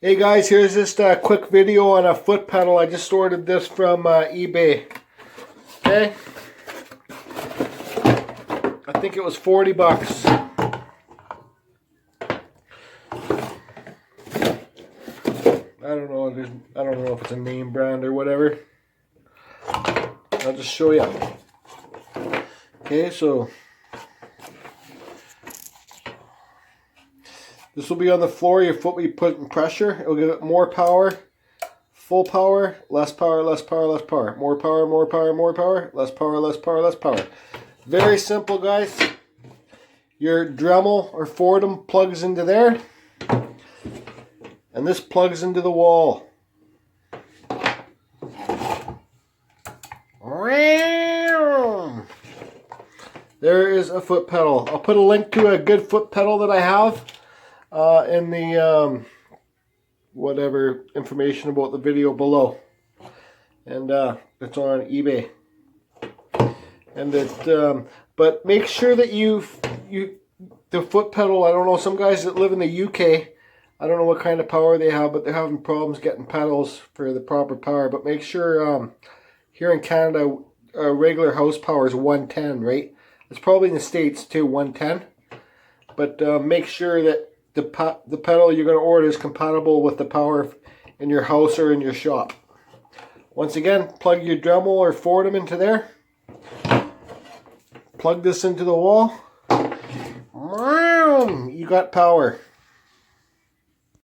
Hey guys, here's just a quick video on a foot pedal. I just ordered this from eBay. Okay, I think it was 40 bucks. I don't know. I don't know if it's a name brand or whatever. I'll just show you. Okay, so this will be on the floor. Your foot will be put in pressure. It'll give it more power, full power, less power, less power, less power. More power, more power, more power, less power, less power, less power. Very simple, guys. Your Dremel or Fordham plugs into there, and this plugs into the wall. There is a foot pedal. I'll put a link to a good foot pedal that I have in the whatever information about the video below, and it's on eBay. And it but make sure that the foot pedal, I don't know, some guys that live in the UK, I don't know what kind of power they have, but they're having problems getting pedals for the proper power. But make sure here in Canada, regular house power is 110, right? It's probably in the States too, 110. But make sure that the pedal you're going to order is compatible with the power in your house or in your shop. Once again, plug your Dremel or Fordham into there. Plug this into the wall. You got power.